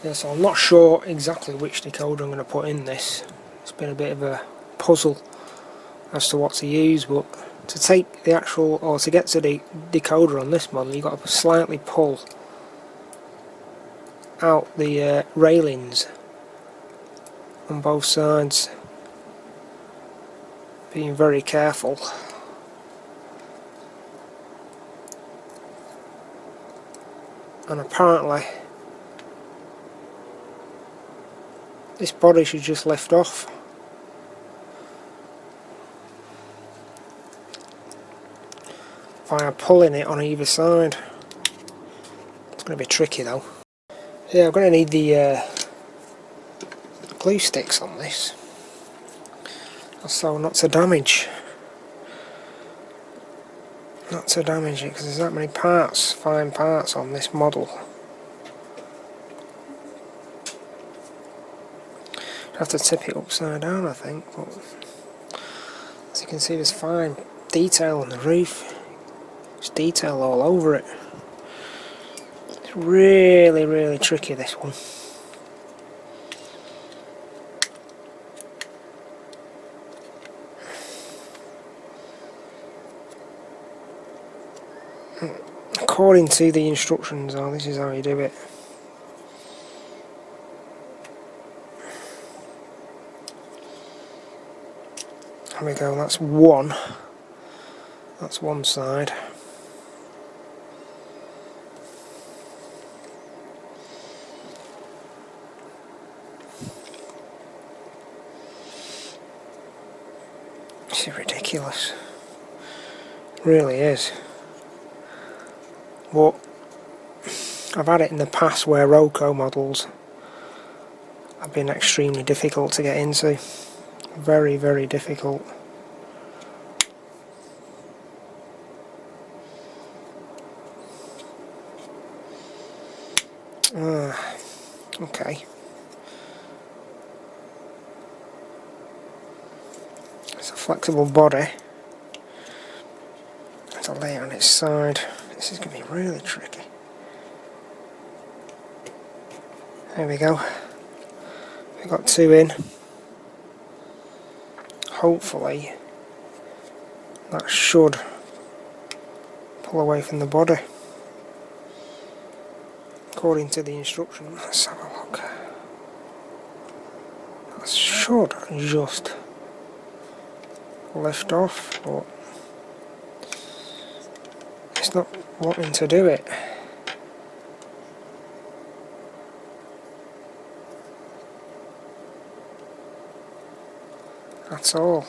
Yeah, so I'm not sure exactly which decoder I'm going to put in this. It's been a bit of a puzzle as to what to use, but to take the actual, or to get to the decoder on this model, you've got to slightly pull out the railings on both sides, being very careful. And apparently this body should just lift off. Via pulling it on either side. It's going to be tricky though. Yeah, I'm going to need the glue sticks on this, so not to damage it, because there's that many parts, fine parts on this model. I have to tip it upside down, I think, but as you can see, there's fine detail on the roof. There's detail all over it. It's really, really tricky, this one. According to the instructions, though, this is how you do it. There we go, that's one side. This is ridiculous. It really is. But I've had it in the past where Roco models have been extremely difficult to get into. Very, very difficult. Okay. It's a flexible body. To lay it on its side. This is going to be really tricky. There we go. We've got two in. Hopefully that should pull away from the body. According to the instructions. Let's have a look. That should just lift off, but it's not wanting to do it. That's all.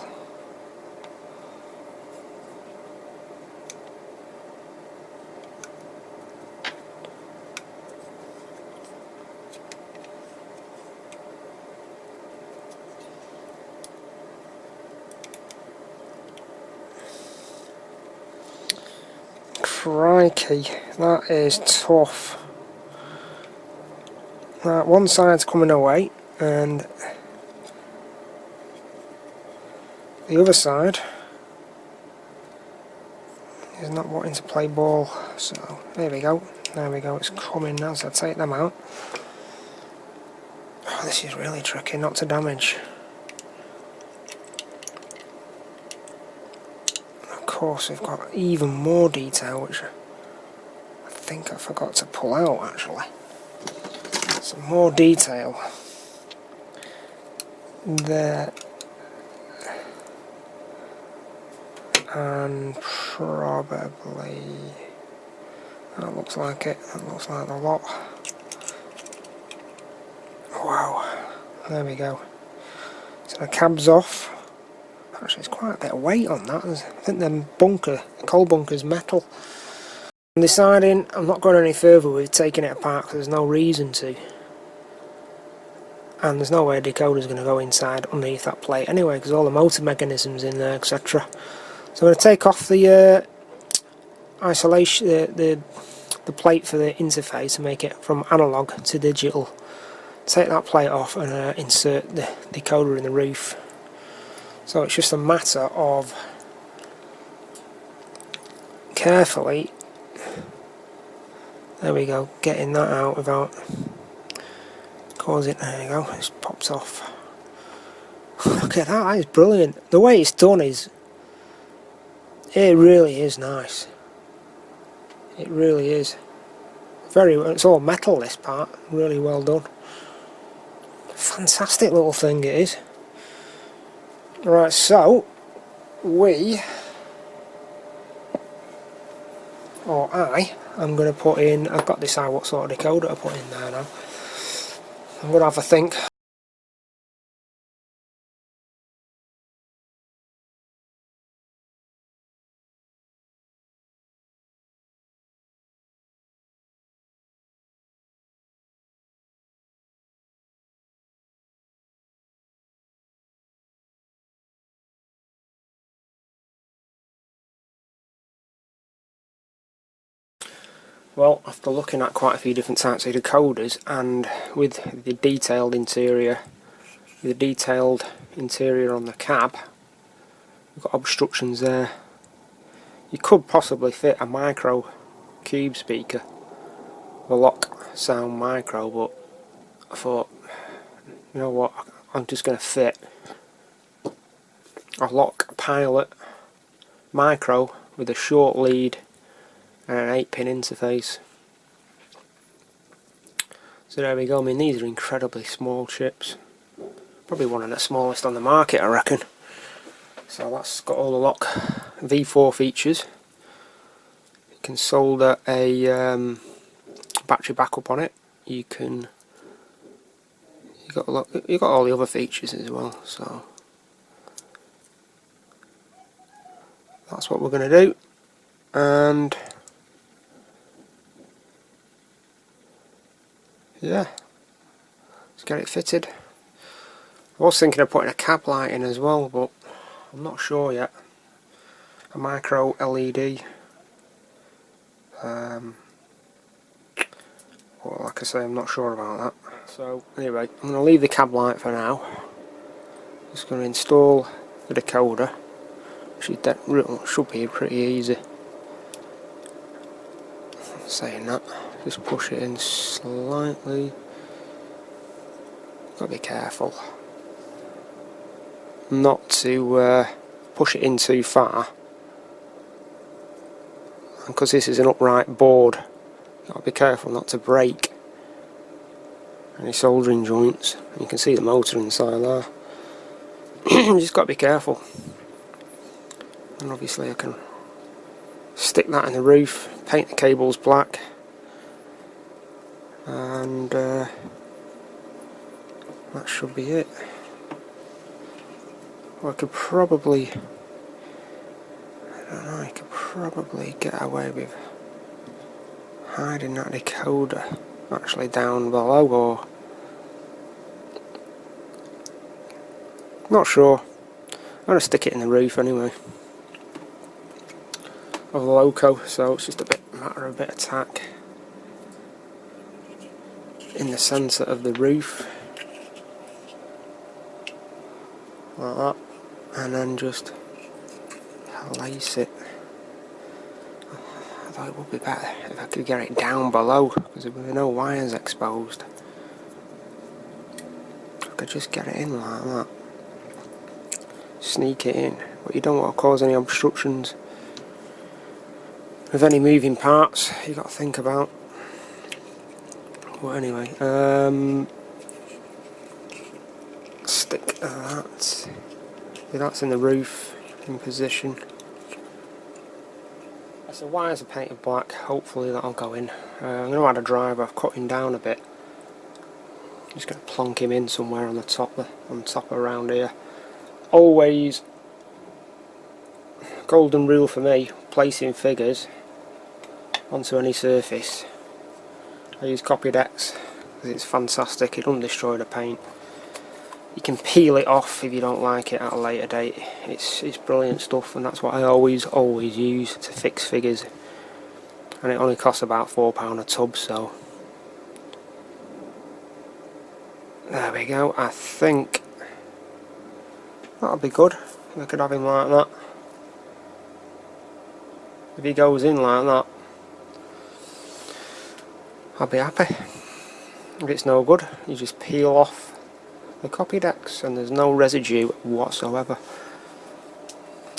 Crikey, that is tough. Right, one side's coming away and the other side is not wanting to play ball. So there we go, it's coming now as I take them out. Oh, this is really tricky not to damage. Of course we've got even more detail, which I think I forgot to pull out actually. Some more detail there, and probably that looks like it. That looks like the lot. Wow, there we go. So the cab's off. Actually, it's quite a bit of weight on that. I think the coal bunker's metal. I'm deciding I'm not going any further with taking it apart because there's no reason to. And there's no way a decoder's going to go inside underneath that plate anyway, because all the motor mechanisms in there, etc. So I'm going to take off the isolation, the plate for the interface, and make it from analog to digital. Take that plate off and insert the decoder in the roof. So it's just a matter of carefully, there we go, getting that out without cause it, there you go, it just pops off. Look at that is brilliant. The way it's done is, it really is nice. It really is. It's all metal, this part, really well done. Fantastic little thing it is. Right, so I'm going to put in, I've got to decide what sort of decoder to put in there now. I'm going to have a think. Well, after looking at quite a few different types of decoders, and with the detailed interior on the cab, we've got obstructions there. You could possibly fit a micro cube speaker, a lock sound micro, but I thought, you know what, I'm just going to fit a lock pilot micro with a short lead and an 8-pin interface. So there we go. I mean, these are incredibly small chips, probably one of the smallest on the market, I reckon. So that's got all the lock V4 features. You can solder a battery backup on it. You got all the other features as well. So that's what we're going to do, and yeah, let's get it fitted. I was thinking of putting a cab light in as well, but I'm not sure yet. A micro LED. Well, like I say, I'm not sure about that. So anyway, I'm going to leave the cab light for now. Just going to install the decoder, which should be pretty easy. Saying that, just push it in slightly. Got to be careful not to push it in too far, and because this is an upright board, got to be careful not to break any soldering joints. You can see the motor inside there. You just got to be careful. And obviously I can stick that in the roof, paint the cables black, and that should be it. Or I could probably, I don't know, I could probably get away with hiding that decoder actually down below, or not sure. I'm going to stick it in the roof anyway of the Loco, so it's just a matter of a bit of tack in the centre of the roof, like that, and then just lace it. I thought it would be better if I could get it down below, because there were no wires exposed. I could just get it in like that, sneak it in, but you don't want to cause any obstructions with any moving parts you got to think about. Well, anyway, stick that. That's in the roof in position. So wires are painted black. Hopefully that'll go in. I'm going to add a driver. I've cut him down a bit. Just going to plonk him in somewhere on the top around here. Always golden rule for me: placing figures onto any surface. I use Copied X because it's fantastic. It doesn't destroy the paint. You can peel it off if you don't like it at a later date. It's brilliant stuff, and that's what I always use to fix figures. And it only costs about £4 a tub, so there we go. I think that'll be good. I could have him like that. If he goes in like that, I'll be happy. if it's no good, you just peel off the copy decks and there's no residue whatsoever.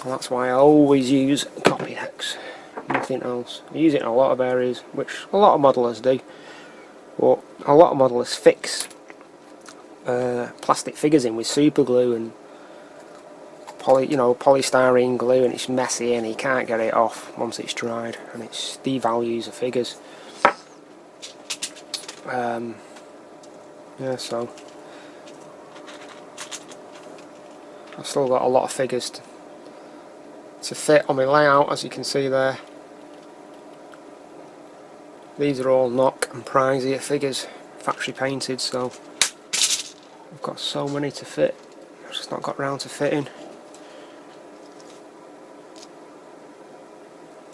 And that's why I always use copy decks, nothing else. I use it in a lot of areas, which a lot of modelers do, but a lot of modelers fix plastic figures in with super glue and polystyrene glue, and it's messy and you can't get it off once it's dried, and it devalues the figures. Yeah, so I've still got a lot of figures to fit on my layout, as you can see there. These are all knock and prizier figures, factory painted, so I've got so many to fit. I've just not got round to fitting.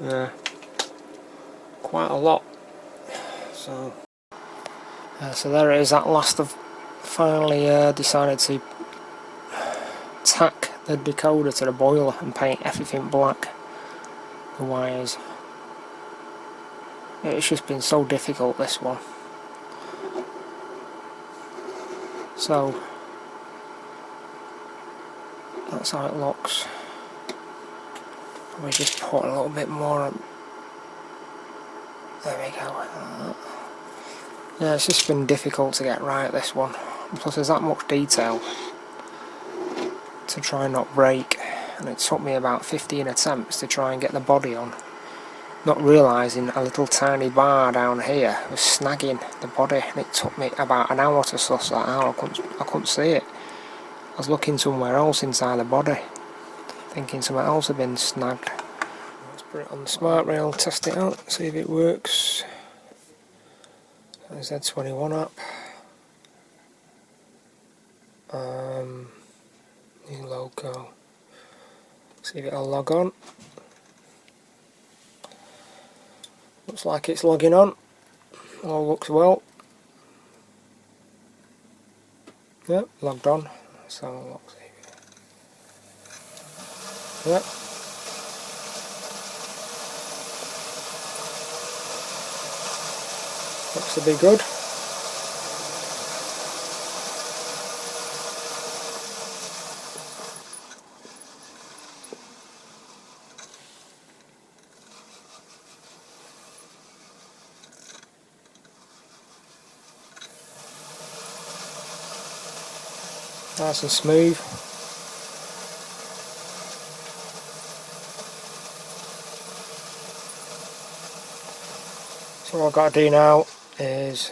Yeah, quite a lot. So there it is, at last I've finally decided to tack the decoder to the boiler and paint everything black, the wires. It's just been so difficult, this one. So that's how it looks. We just put a little bit more on. There we go. Yeah, it's just been difficult to get right, this one. Plus there's that much detail to try and not break, and it took me about 15 attempts to try and get the body on, not realising a little tiny bar down here was snagging the body, and it took me about an hour to suss that out. I couldn't see it. I was looking somewhere else inside the body, thinking something else had been snagged. Let's put it on the smart rail, test it out, see if it works. Z21 up. New Loco. See if it'll log on. Looks like it's logging on. All looks well. Yep, logged on. So let's see. Yep. Looks to be good. Nice and smooth. So what I've got to do now is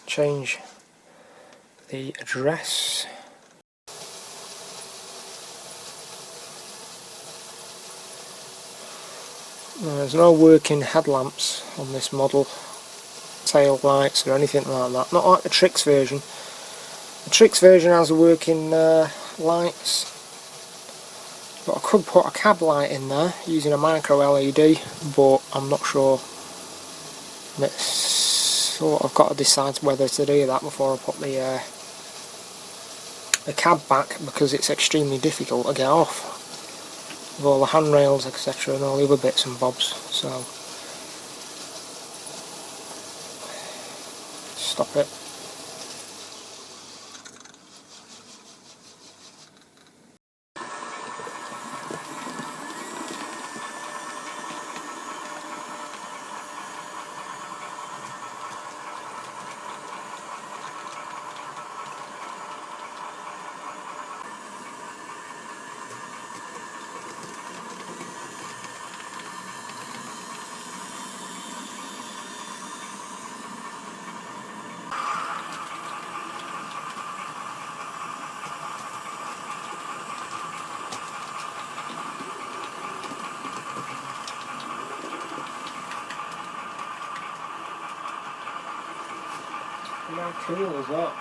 change the address. There's no working headlamps on this model, tail lights or anything like that, not like the Trix version. The Trix version has working lights, but I could put a cab light in there using a micro LED, but I'm not sure. So I've got to decide whether to do that before I put the cab back, because it's extremely difficult to get off with all the handrails, etc., and all the other bits and bobs. So stop it. How cool is that?